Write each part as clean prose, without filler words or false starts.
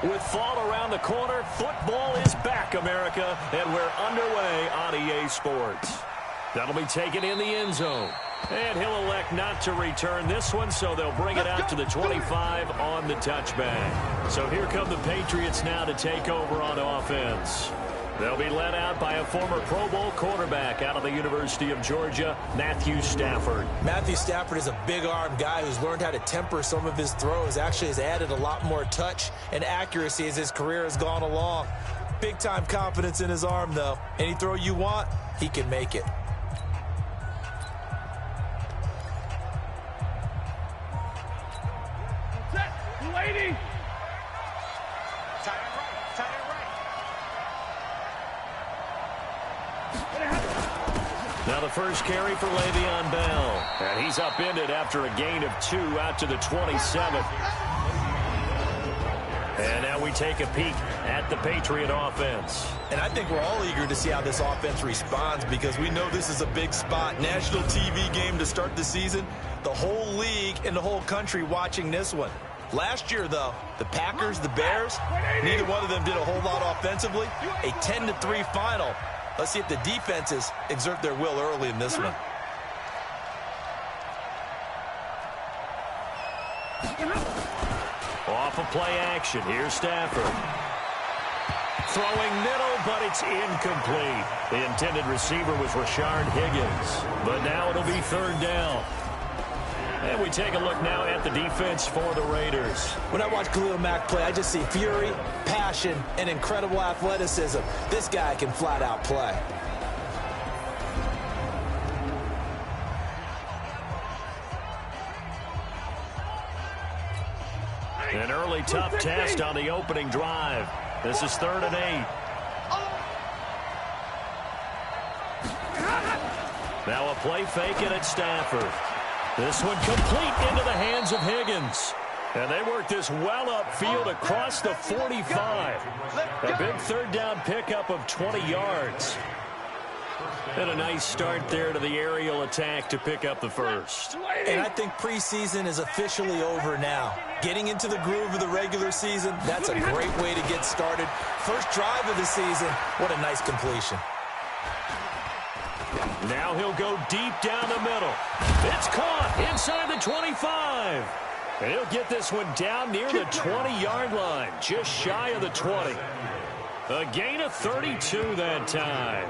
With fall around the corner, football is back, America, and we're underway on EA Sports. That'll be taken in the end zone. And he'll elect not to return this one, so they'll bring it out to the 25 on the touchback. So here come the Patriots now to take over on offense. They'll be led out by a former Pro Bowl quarterback out of the University of Georgia, Matthew Stafford. Matthew Stafford is a big-arm guy who's learned how to temper some of his throws. Actually has added a lot more touch and accuracy as his career has gone along. Big-time confidence in his arm, though. Any throw you want, he can make it. Lady. Now the first carry for Le'Veon Bell. And he's upended after a gain of 2 out to the 27. And now we take a peek at the Patriot offense. And I think we're all eager to see how this offense responds because we know this is a big spot. National TV game to start the season. The whole league and the whole country watching this one. Last year, though, the Packers, the Bears, neither one of them did a whole lot offensively. A 10-3 final. Let's see if the defenses exert their will early in this one. Off of play action. Here's Stafford. Throwing middle, but it's incomplete. The intended receiver was Rashard Higgins. But now it'll be third down. And we take a look now at the defense for the Raiders. When I watch Khalil Mack play, I just see fury, passion, and incredible athleticism. This guy can flat out play. An early tough test on the opening drive. This is 3rd and 8. Now a play fake and it's Stafford. This one complete into the hands of Higgins. And they work this well upfield across the 45. A big third down pickup of 20 yards. And a nice start there to the aerial attack to pick up the first. And I think preseason is officially over now. Getting into the groove of the regular season, that's a great way to get started. First drive of the season, what a nice completion. Now he'll go deep down the middle. It's caught inside the 25. And he'll get this one down near the 20-yard line, just shy of the 20. A gain of 32 that time.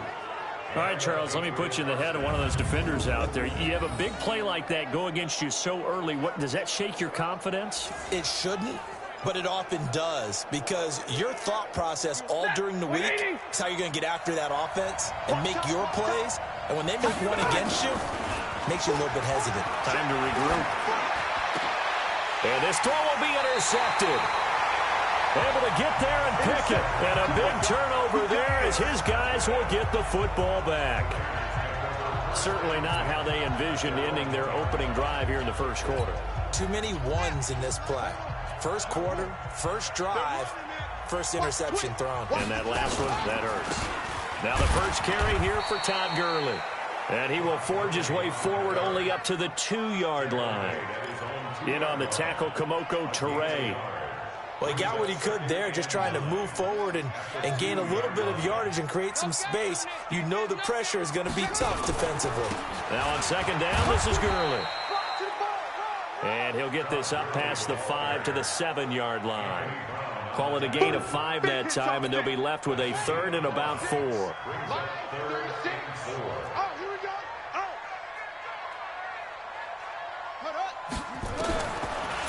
All right, Charles, let me put you in the head of one of those defenders out there. You have a big play like that go against you so early. What does that shake your confidence? It shouldn't, but it often does because your thought process all during the week is how you're going to get after that offense and make your plays. And when they make one against you, it makes you a little bit hesitant. Time to regroup. And this throw will be intercepted. Able to get there and pick it. And a big turnover there as his guys will get the football back. Certainly not how they envisioned ending their opening drive here in the first quarter. Too many ones in this play. First quarter, first drive, first interception thrown. And that last one, that hurts. Now the first carry here for Todd Gurley. And he will forge his way forward only up to the 2-yard line. In on the tackle, Kamoko Toure. Well, he got what he could there, just trying to move forward and gain a little bit of yardage and create some space. You know the pressure is going to be tough defensively. Now on second down, this is Gurley. And he'll get this up past the 5 to the 7-yard line. Call it a gain of 5 that time, and they'll be left with a 3rd and about 4.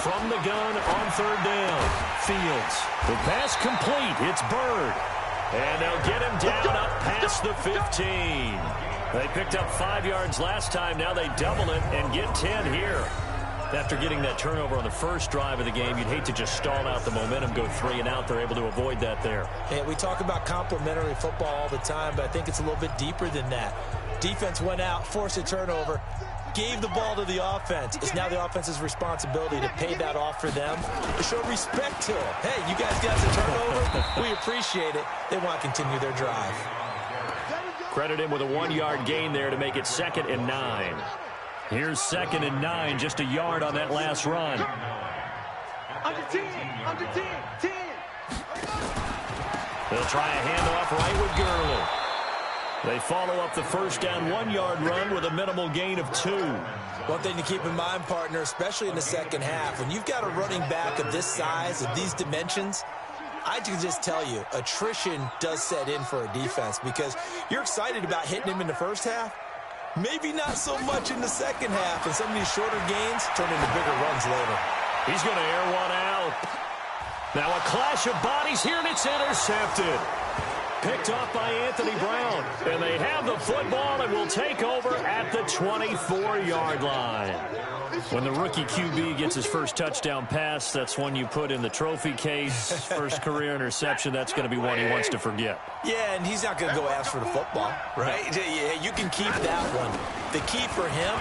From the gun on third down, Fields. The pass complete. It's Bird. And they'll get him down up past the 15. They picked up 5 yards last time. Now they double it and get 10 here. After getting that turnover on the first drive of the game, you'd hate to just stall out the momentum, go 3 and out. They're able to avoid that there. Yeah, we talk about complementary football all the time, but I think it's a little bit deeper than that. Defense went out, forced a turnover, gave the ball to the offense. It's now the offense's responsibility to pay that off for them, to show respect to them. Hey, you guys got the turnover. We appreciate it. They want to continue their drive. Credit him with a 1-yard gain there to make it 2nd and 9. Here's 2nd and 9, just a yard on that last run. Under 10, under 10, 10. They'll try a handoff right with Gurley. They follow up the first down 1-yard run with a minimal gain of 2. One thing to keep in mind, partner, especially in the second half, when you've got a running back of this size, of these dimensions, I can just tell you, attrition does set in for a defense because you're excited about hitting him in the first half. Maybe not so much in the second half, and some of these shorter gains turn into bigger runs later. He's going to air one out. Now a clash of bodies here, and it's intercepted. Picked off by Anthony Brown. And they have the football and will take over at the 24-yard line. When the rookie QB gets his first touchdown pass, that's one you put in the trophy case. First career interception, that's going to be one he wants to forget. Yeah, and he's not going to go ask for the football, right? Yeah, you can keep that one. The key for him,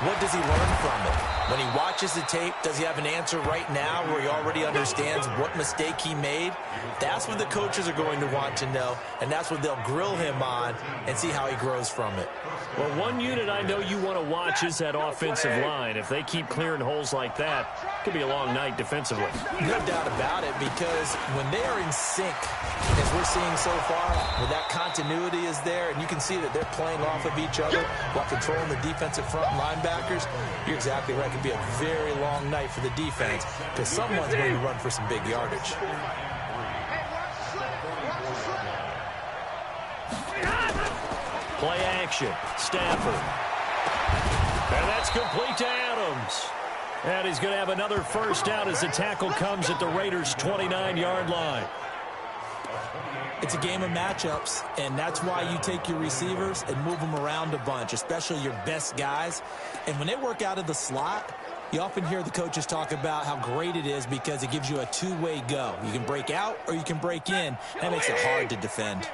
what does he learn from it? When he watches the tape, does he have an answer right now where he already understands what mistake he made? That's what the coaches are going to want to know, and that's what they'll grill him on and see how he grows from it. Well, one unit I know you want to watch is that offensive line. If they keep clearing holes like that, it could be a long night defensively. No doubt about it, because when they are in sync, as we're seeing so far, where that continuity is there, and you can see that they're playing off of each other while controlling the defensive front linebackers, you're exactly right. It could be a very long night for the defense because someone's going to run for some big yardage. Play action. Stafford. And that's complete to Adams. And he's going to have another first down as the tackle comes at the Raiders' 29-yard line. It's a game of matchups, and that's why you take your receivers and move them around a bunch, especially your best guys. And when they work out of the slot, you often hear the coaches talk about how great it is because it gives you a two-way go. You can break out or you can break in. That makes it hard to defend.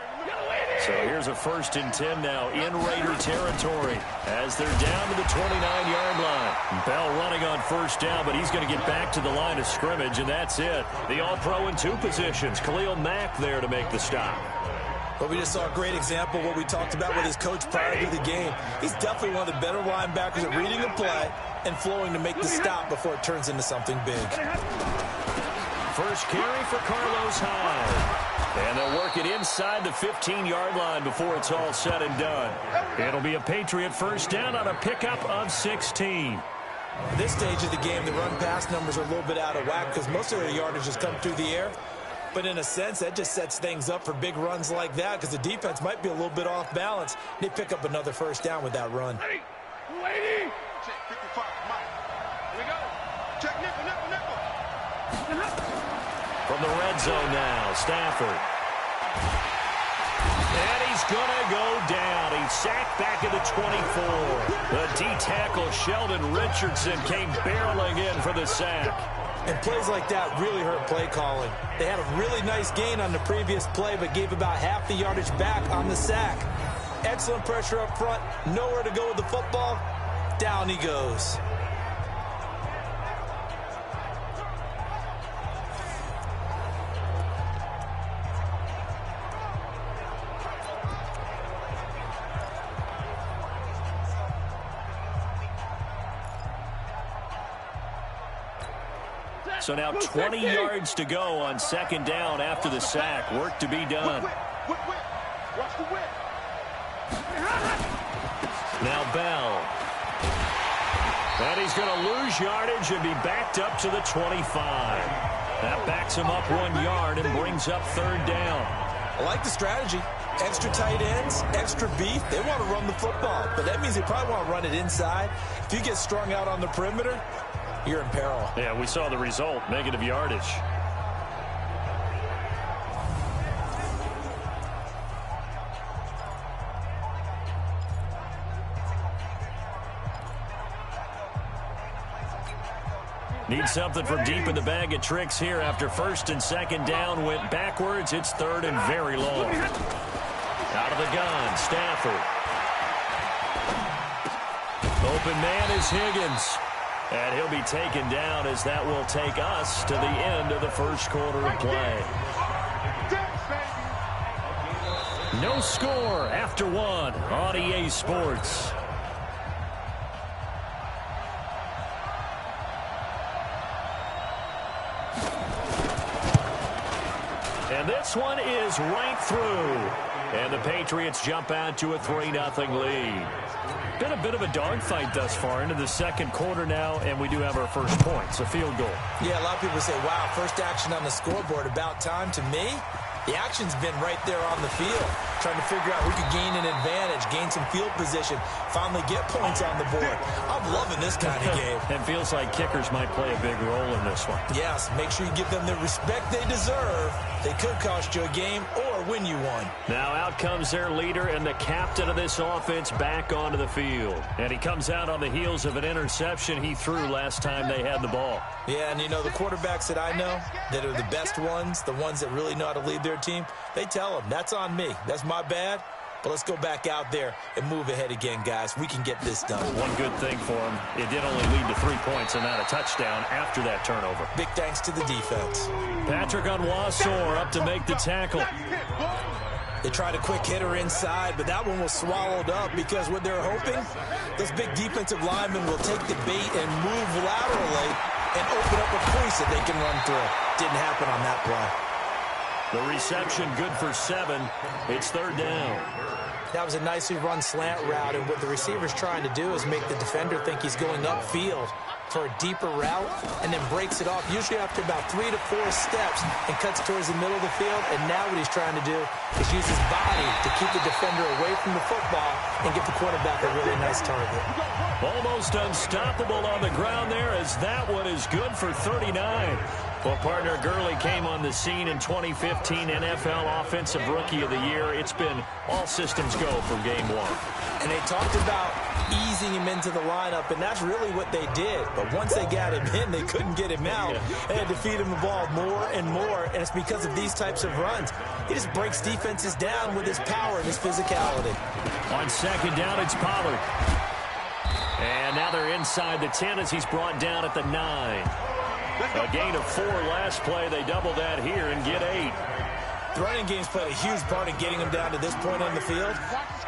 So here's a 1st and 10 now in Raider territory as they're down to the 29-yard line. Bell running on first down, but he's going to get back to the line of scrimmage, and that's it. The All-Pro in 2 positions. Khalil Mack there to make the stop. But we just saw a great example of what we talked about with his coach prior to the game. He's definitely one of the better linebackers at reading a play and flowing to make the stop before it turns into something big. First carry for Carlos Hyde. And they'll work it inside the 15-yard line before it's all said and done. It'll be a Patriot first down on a pickup of 16. This stage of the game, the run-pass numbers are a little bit out of whack because most of their yardage has come through the air. But in a sense, that just sets things up for big runs like that because the defense might be a little bit off balance. They pick up another first down with that run. Lady. Check 55. Here we go. Check nickel. From the red zone now, Stafford. And he's going to go down. He's sacked back at the 24. The D-tackle, Sheldon Richardson, came barreling in for the sack. And plays like that really hurt play calling. They had a really nice gain on the previous play, but gave about half the yardage back on the sack. Excellent pressure up front. Nowhere to go with the football. Down he goes. So now 20 yards to go on 2nd down after the sack. Work to be done. Watch the whip. Now Bell. And he's going to lose yardage and be backed up to the 25. That backs him up 1 yard and brings up 3rd down. I like the strategy. Extra tight ends, extra beef. They want to run the football, but that means they probably want to run it inside. If you get strung out on the perimeter, you're in peril. Yeah, we saw the result, negative yardage. Need something from deep in the bag of tricks here after 1st and 2nd down. Went backwards. It's 3rd and very long. Out of the gun, Stafford. Open man is Higgins. And he'll be taken down as that will take us to the end of the 1st quarter of play. No score after 1 on EA Sports. And this one is right through. And the Patriots jump out to a 3-0 lead. Been a bit of a dogfight thus far into the second quarter now, and we do have our first points, a field goal. Yeah, a lot of people say, wow, first action on the scoreboard, about time. To me, the action's been right there on the field, trying to figure out who could gain an advantage, gain some field position, finally get points on the board. I'm loving this kind of game. It feels like kickers might play a big role in this one. Yes, make sure you give them the respect they deserve. They could cost you a game or win you one. Now out comes their leader and the captain of this offense back onto the field. And he comes out on the heels of an interception he threw last time they had the ball. Yeah, and you know, the quarterbacks that I know that are the best ones, the ones that really know how to lead their team, they tell them, that's on me. That's my bad. But let's go back out there and move ahead again, guys. We can get this done. One good thing for him, it did only lead to 3 points and not a touchdown after that turnover. Big thanks to the defense. Patrick Onwuasor up to make the tackle. They tried a quick hitter inside, but that one was swallowed up because what they're hoping, those big defensive linemen will take the bait and move laterally and open up a crease that they can run through. Didn't happen on that play. The reception good for 7. It's third down. That was a nicely run slant route, and what the receiver's trying to do is make the defender think he's going upfield for a deeper route and then breaks it off, usually after about 3 to 4 steps, and cuts towards the middle of the field. And now what he's trying to do is use his body to keep the defender away from the football and get the quarterback a really nice target. Almost unstoppable on the ground there, as that one is good for 39. Well, partner, Gurley came on the scene in 2015 NFL Offensive Rookie of the Year. It's been all systems go from game one. And they talked about easing him into the lineup, and that's really what they did. But once they got him in, they couldn't get him out. They had to feed him the ball more and more, and it's because of these types of runs. He just breaks defenses down with his power and his physicality. On second down, it's Pollard. And now they're inside the 10 as he's brought down at the 9. A gain of 4 last play. They double that here and get 8. The running game's played a huge part in getting him down to this point on the field.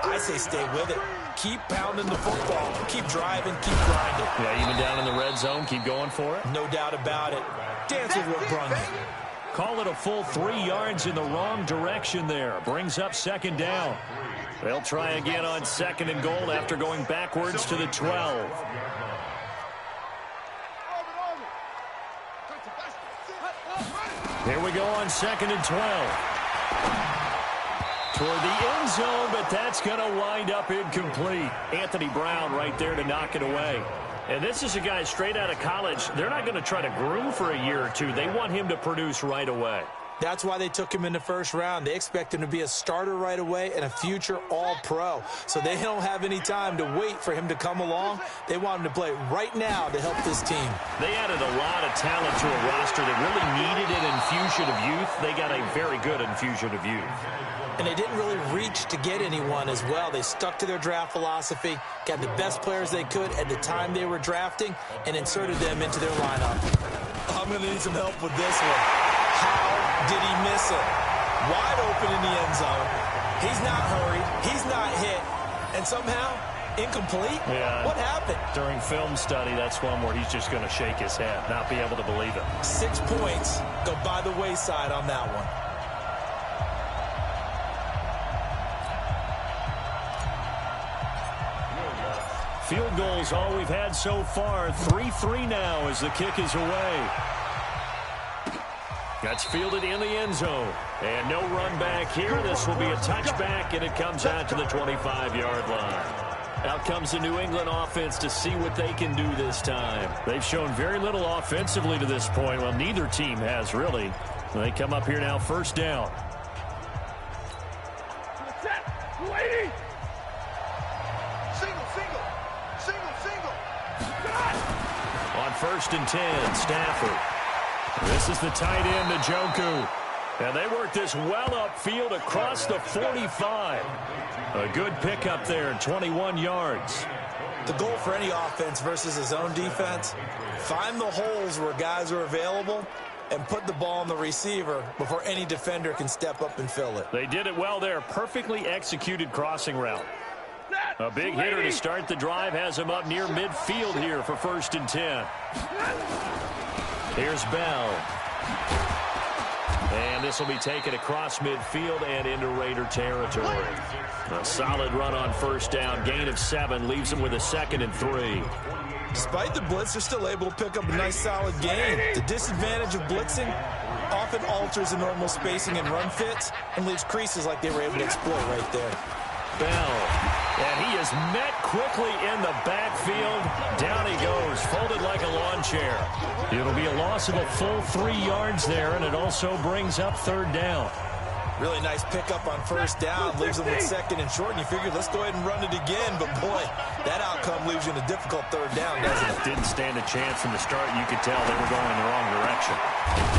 I say stay with it. Keep pounding the football. Keep driving. Keep grinding. Yeah, even down in the red zone, keep going for it. No doubt about it. Dance with what brung you. Call it a full 3 yards in the wrong direction there. Brings up second down. They'll try again on second and goal after going backwards to the 12. Here we go on second and 12. Toward the end zone, but that's going to wind up incomplete. Anthony Brown right there to knock it away. And this is a guy straight out of college. They're not going to try to groom for a year or two. They want him to produce right away. That's why they took him in the first round. They expect him to be a starter right away and a future all-pro. So they don't have any time to wait for him to come along. They want him to play right now to help this team. They added a lot of talent to a roster that really needed an infusion of youth. They got a very good infusion of youth. And they didn't really reach to get anyone as well. They stuck to their draft philosophy, got the best players they could at the time they were drafting, and inserted them into their lineup. I'm going to need some help with this one. How did he miss it? Wide open in the end zone. He's not hurried. He's not hit. And somehow, incomplete? Yeah. What happened? During film study, that's one where he's just going to shake his head, not be able to believe it. 6 points go by the wayside on that one. Field goals all we've had so far. 3-3 now as the kick is away. That's fielded in the end zone. And no run back here. This will be a touchback, and it comes out to the 25-yard line. Out comes the New England offense to see what they can do this time. They've shown very little offensively to this point. Well, neither team has, really. They come up here now, first down. On first and 10, Stafford. This is the tight end, Njoku. And they work this well upfield across the 45. A good pickup there, 21 yards. The goal for any offense versus his own defense, find the holes where guys are available and put the ball on the receiver before any defender can step up and fill it. They did it well there. Perfectly executed crossing route. A big hitter to start the drive has him up near midfield here for first and 10. Here's Bell. And this will be taken across midfield and into Raider territory. A solid run on first down. Gain of 7 leaves them with a 2nd and 3. Despite the blitz, they're still able to pick up a nice solid gain. The disadvantage of blitzing often alters the normal spacing and run fits and leaves creases like they were able to exploit right there. Bell. And he is met quickly in the backfield. Down he goes, folded like a lawn chair. It'll be a loss of a full 3 yards there, and it also brings up 3rd down. Really nice pickup on first down. Leaves them with 2nd and short, and you figure, let's go ahead and run it again. But, boy, that outcome leaves you in a difficult 3rd down, doesn't it? Didn't stand a chance from the start. You could tell they were going in the wrong direction.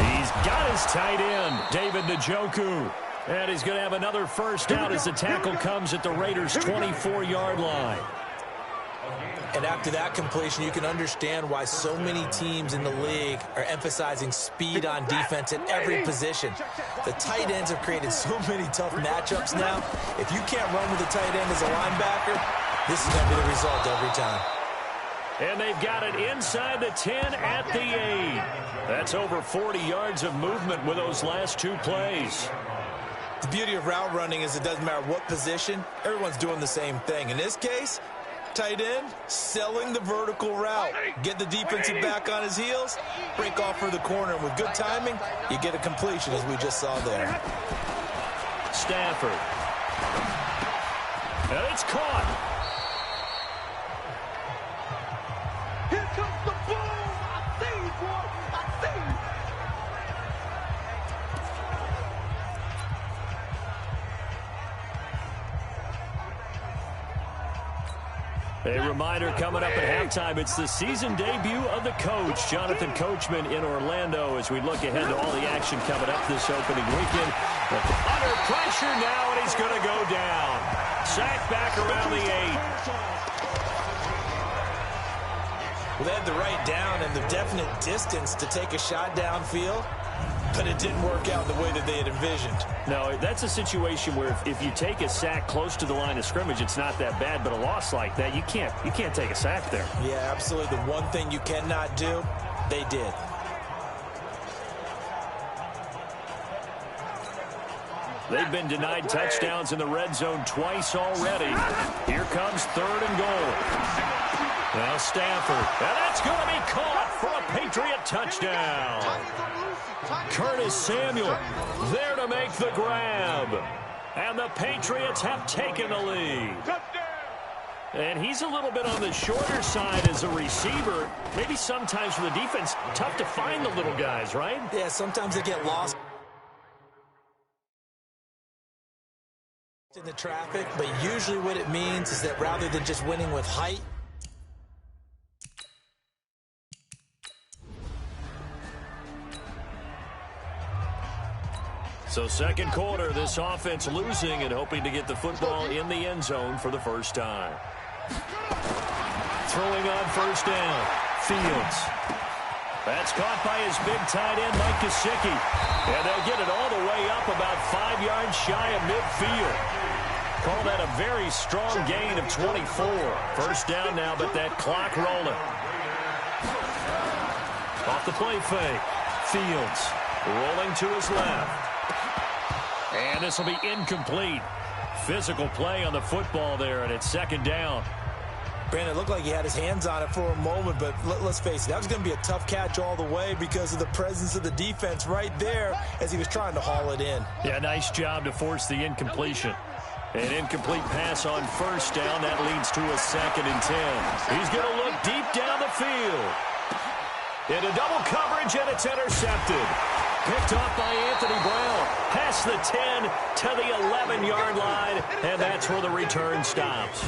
He's got his tight end, David Njoku. And he's going to have another first down as the tackle comes at the Raiders' 24-yard line. And after that completion, you can understand why so many teams in the league are emphasizing speed on defense at every position. The tight ends have created so many tough matchups now. If you can't run with a tight end as a linebacker, this is going to be the result every time. And they've got it inside the 10 at the 8. That's over 40 yards of movement with those last 2 plays. The beauty of route running is it doesn't matter what position, everyone's doing the same thing. In this case, tight end selling the vertical route. Get the defensive back on his heels, break off for the corner, and with good timing, you get a completion as we just saw there. Stafford. And it's caught. Here comes the boom. I see you, boy. I see you. A reminder coming up at halftime, it's the season debut of the coach, Jonathan Coachman in Orlando, as we look ahead to all the action coming up this opening weekend. Under pressure now, and he's going to go down. Sacked back around the 8. Well, they had the right down and the definite distance to take a shot downfield, but it didn't work out the way that they had envisioned. No, that's a situation where if you take a sack close to the line of scrimmage, it's not that bad, but a loss like that, you can't take a sack there. Yeah, absolutely. The one thing you cannot do, they did. They've been denied touchdowns in the red zone twice already. Here comes 3rd and goal. Now Stafford, and that's going to be caught for a Patriot touchdown. Curtis Samuel there to make the grab. And the Patriots have taken the lead. And he's a little bit on the shorter side as a receiver. Maybe sometimes for the defense, tough to find the little guys, right? Yeah, sometimes they get lost in the traffic, but usually what it means is that rather than just winning with height, so second quarter, this offense losing and hoping to get the football in the end zone for the first time. Throwing on first down, Fields. That's caught by his big tight end, Mike Gesicki. And they'll get it all the way up about 5 yards shy of midfield. Call that a very strong gain of 24. First down now, but that clock rolling. Off the play fake. Fields rolling to his left. And this will be incomplete. Physical play on the football there, and it's 2nd down. Brandon, it looked like he had his hands on it for a moment, but let's face it, that was going to be a tough catch all the way because of the presence of the defense right there as he was trying to haul it in. Yeah, nice job to force the incompletion. An incomplete pass on first down. That leads to a 2nd and 10. He's going to look deep down the field. Into double coverage, and it's intercepted. Picked off by Anthony Brown. Past the 10 to the 11-yard line, and that's where the return stops.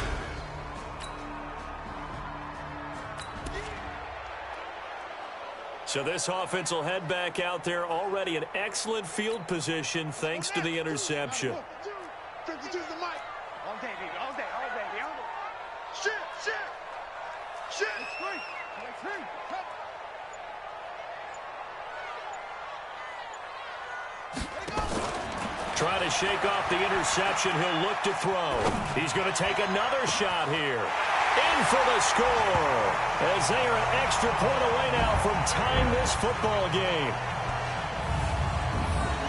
So this offense will head back out there, already in excellent field position thanks to the interception. All day, baby. All day. All day, baby. Shit. Trying to shake off the interception. He'll look to throw. He's going to take another shot here. In for the score. As they are an extra point away now from tying this football game.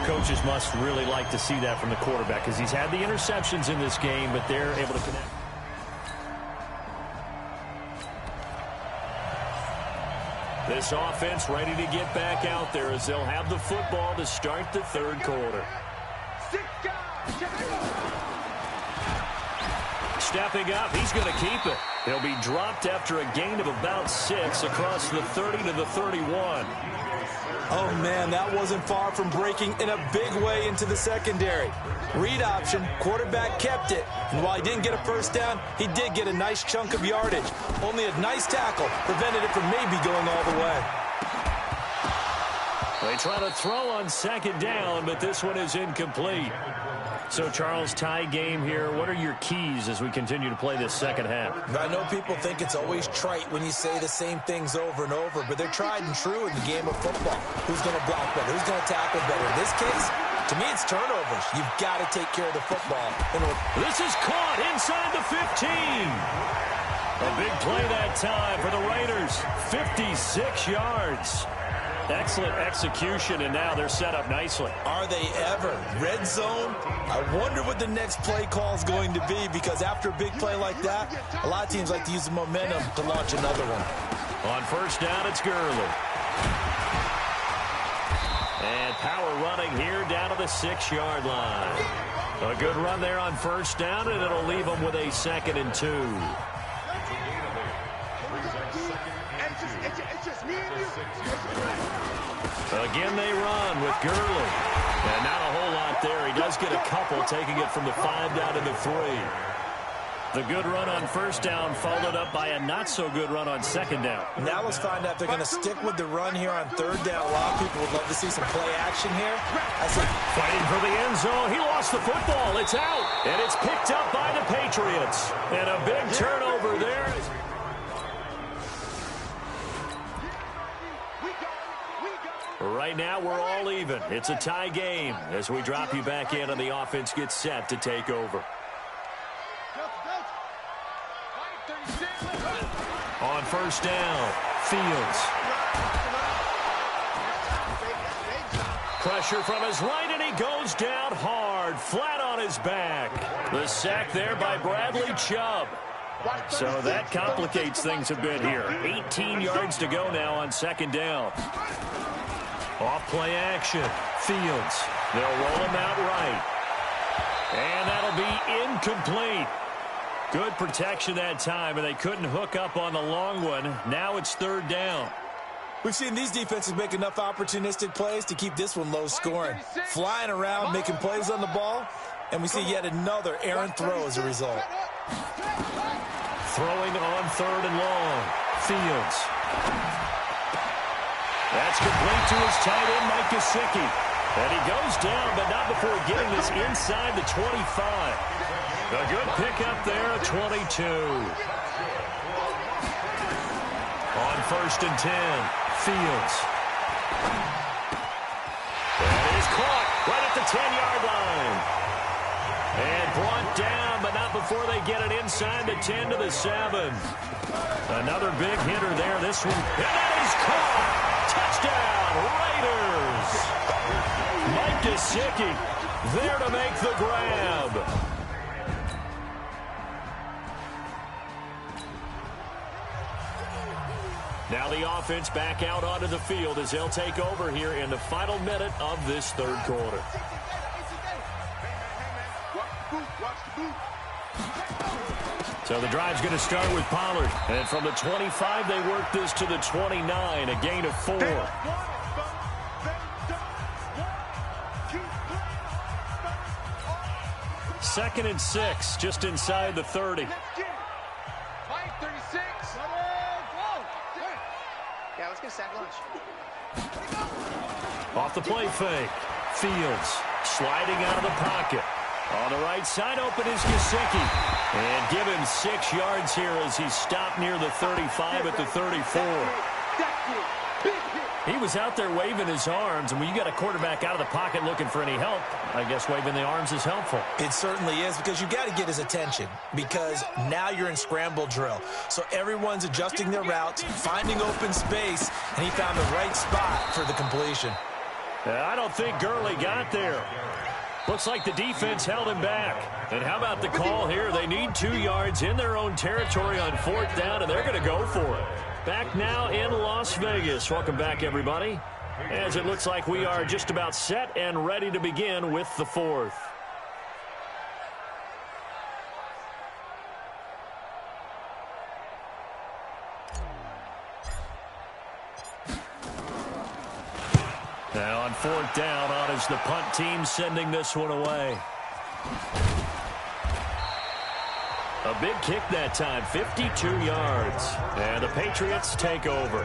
coaches must really like to see that from the quarterback because he's had the interceptions in this game, but they're able to connect. This offense ready to get back out there as they'll have the football to start the third quarter. Stepping up, he's going to keep it. He'll be dropped after a gain of about 6 across the 30 to the 31. Oh, man, that wasn't far from breaking in a big way into the secondary. Read option, quarterback kept it. And while he didn't get a first down, he did get a nice chunk of yardage. Only a nice tackle prevented it from maybe going all the way. They try to throw on second down, but this one is incomplete. So, Charles, tie game here. What are your keys as we continue to play this second half? I know people think it's always trite when you say the same things over and over, but they're tried and true in the game of football. Who's going to block better? Who's going to tackle better? In this case, to me, it's turnovers. You've got to take care of the football. This is caught inside the 15. A big play that time for the Raiders. 56 yards. Excellent execution, and now they're set up nicely. Are they ever? Red zone? I wonder what the next play call is going to be, because after a big play like that, a lot of teams like to use the momentum to launch another one. On first down, it's Gurley. And power running here down to the 6-yard line. A good run there on first down, and it'll leave them with a 2nd and 2. Again, they run with Gurley. And not a whole lot there. He does get a couple, taking it from the 5 down to the 3. The good run on first down followed up by a not-so-good run on second down. Now let's find out if they're going to stick with the run here on third down. A lot of people would love to see some play action here. Fighting for the end zone. He lost the football. It's out. And it's picked up by the Patriots. And a big turnover there. Right now, we're all even. It's a tie game as we drop you back in and the offense gets set to take over. On first down, Fields. Pressure from his right, and he goes down hard, flat on his back. The sack there by Bradley Chubb. So that complicates things a bit here. 18 yards to go now on second down. Off play action. Fields. They'll roll him out right. And that'll be incomplete. Good protection that time, and they couldn't hook up on the long one. Now it's third down. We've seen these defenses make enough opportunistic plays to keep this one low scoring. Flying around, making plays on the ball, and we see yet another errant throw as a result. Throwing on third and long. Fields. That's complete to his tight end, Mike Gesicki. And he goes down, but not before getting this inside the 25. A good pickup there at 22. On first and 10, Fields. That is caught right at the 10-yard line. And brought down, but not before they get it inside the 10 to the 7. Another big hitter there. This one, and that is caught. Touchdown, Raiders. Mike Gesicki there to make the grab. Now the offense back out onto the field as they'll take over here in the final minute of this third quarter. So the drive's going to start with Pollard. And from the 25, they work this to the 29, a gain of 4. Second and 6, just inside the 30. Yeah, let's get sack lunch. Off the play fake. Fields sliding out of the pocket. On the right side, open is Gesicki. And give him 6 yards here as he stopped near the 35 at the 34. He was out there waving his arms, and when you got a quarterback out of the pocket looking for any help, I guess waving the arms is helpful. It certainly is, because you got to get his attention, because now you're in scramble drill. So everyone's adjusting their routes, finding open space, and he found the right spot for the completion. I don't think Gurley got there. Looks like the defense held him back. And how about the call here? They need 2 yards in their own territory on 4th down, and they're going to go for it. Back now in Las Vegas. Welcome back, everybody. As it looks like we are just about set and ready to begin with the 4th. Now on 4th down, on is the punt team sending this one away. A big kick that time, 52 yards. And the Patriots take over.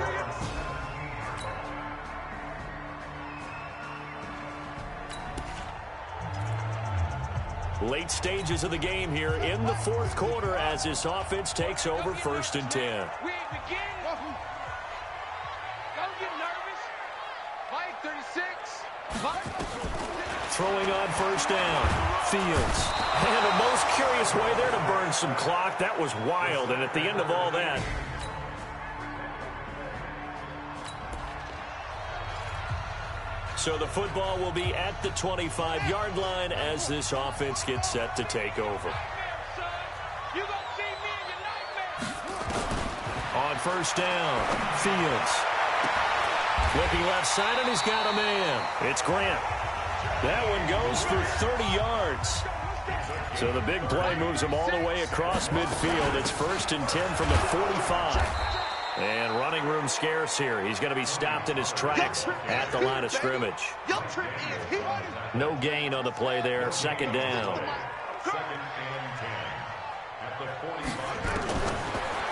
Late stages of the game here in the 4th quarter as this offense takes over 1st and 10. We ain't begin. Don't get nervous. Fight 36. Throwing on 1st down. Fields. And the most curious way there to burn some clock. That was wild. And at the end of all that, so the football will be at the 25-yard line as this offense gets set to take over. You gonna see me in your nightmares. On 1st down, Fields. Looking left side, and he's got a man. It's Grant. That one goes for 30 yards. So the big play moves him all the way across midfield. It's 1st and 10 from the 45. And running room scarce here. He's going to be stopped in his tracks at the line of scrimmage. No gain on the play there. 2nd down.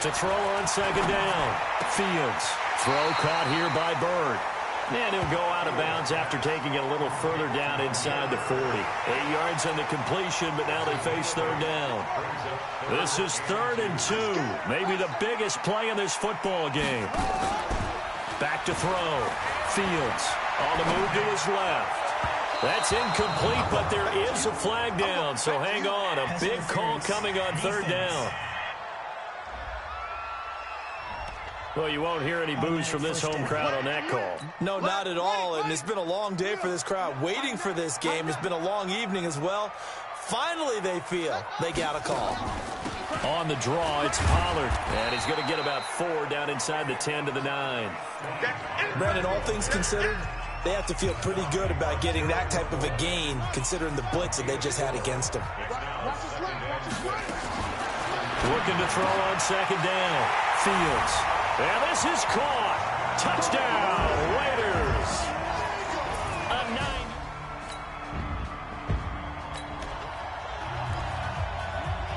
To throw on 2nd down. Fields. Throw caught here by Bird. And he'll go out of bounds after taking it a little further down inside the 40. 8 yards on the completion, but now they face 3rd down. This is 3rd and 2. Maybe the biggest play in this football game. Back to throw. Fields on the move to his left. That's incomplete, but there is a flag down, so hang on. A big call coming on 3rd down. Well, you won't hear any boos from this home crowd on that call. No, not at all, and it's been a long day for this crowd waiting for this game. It's been a long evening as well. Finally, they feel they got a call. On the draw, it's Pollard, and he's going to get about 4 down inside the 10 to the 9. Brandon, all things considered, they have to feel pretty good about getting that type of a gain, considering the blitz that they just had against them. Looking to throw on 2nd down. Fields. And this is caught. Touchdown, Raiders. A 9.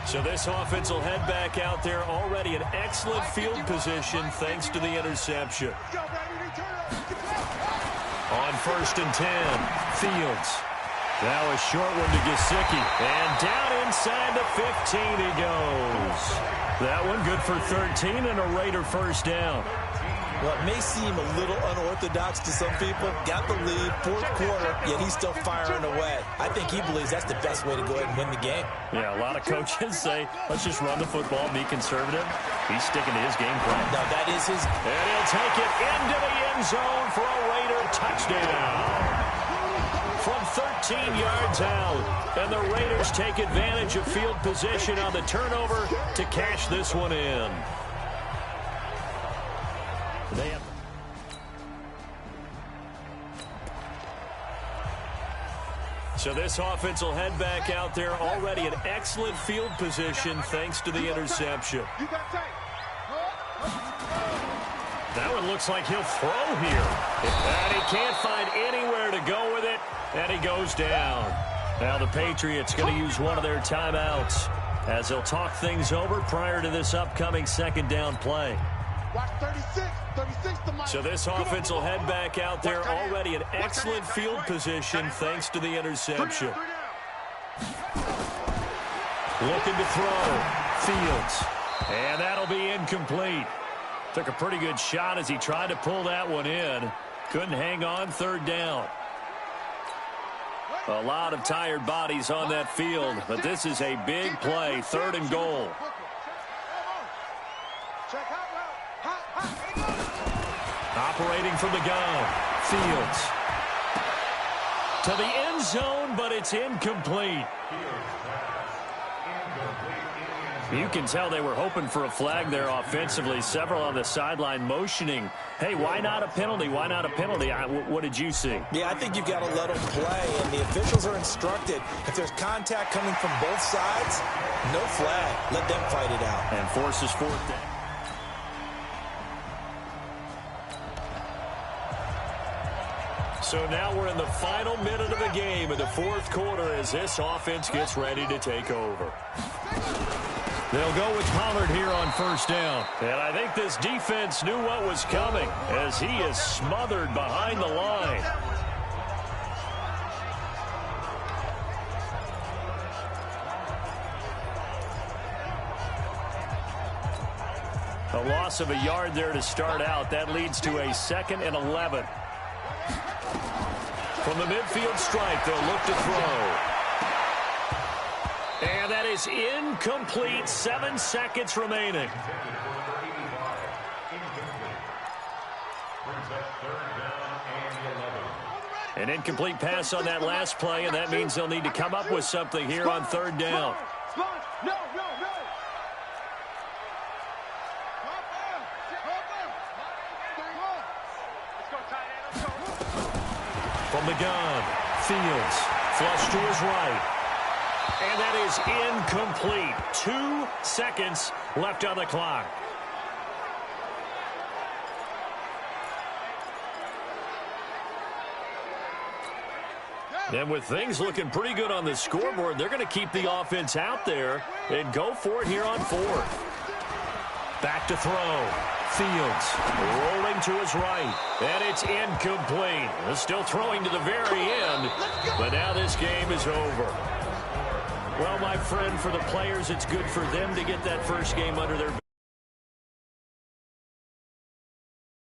So this offense will head back out there, already in excellent field position thanks to the interception. On 1st and 10, Fields. Now a short one to Gesicki. And down inside the 15 he goes. That one good for 13 and a Raider 1st down. Well, it may seem a little unorthodox to some people. Got the lead, 4th quarter, yet he's still firing away. I think he believes that's the best way to go ahead and win the game. Yeah, a lot of coaches say, let's just run the football, be conservative. He's sticking to his game plan. No, that is his. And he'll take it into the end zone for a Raider touchdown. From 13 yards out. And the Raiders take advantage of field position on the turnover to cash this one in. So this offense will head back out there, already in excellent field position thanks to the interception. That one looks like he'll throw here. And he can't find anywhere to go with it, and he goes down. Now the Patriots going to use one of their timeouts as they'll talk things over prior to this upcoming 2nd down play. So this offense will head back out there, already in excellent field position thanks to the interception. Looking to throw. Fields. And that'll be incomplete. Took a pretty good shot as he tried to pull that one in. Couldn't hang on, 3rd down. A lot of tired bodies on that field, but this is a big play, 3rd and goal. Operating from the gun, Fields. To the end zone, but it's incomplete. You can tell they were hoping for a flag there offensively. Several on the sideline motioning, hey, why not a penalty? Why not a penalty? What did you see? Yeah, I think you've got to let them play, and the officials are instructed. If there's contact coming from both sides, no flag. Let them fight it out. And forces fourth down. So now we're in the final minute of the game in the fourth quarter as this offense gets ready to take over. They'll go with Pollard here on first down. And I think this defense knew what was coming as he is smothered behind the line. A loss of a yard there to start out. That leads to a 2nd and 11. From the midfield stripe, they'll look to throw. And that is incomplete. 7 seconds remaining. An incomplete pass on that last play, and that means they'll need to come up with something here on third down. From the gun, Fields, flush to his right. And that is incomplete. 2 seconds left on the clock. And with things looking pretty good on the scoreboard, they're going to keep the offense out there and go for it here on fourth. Back to throw. Fields rolling to his right. And it's incomplete. They're still throwing to the very end. But now this game is over. Well, my friend, for the players, it's good for them to get that first game under their belt.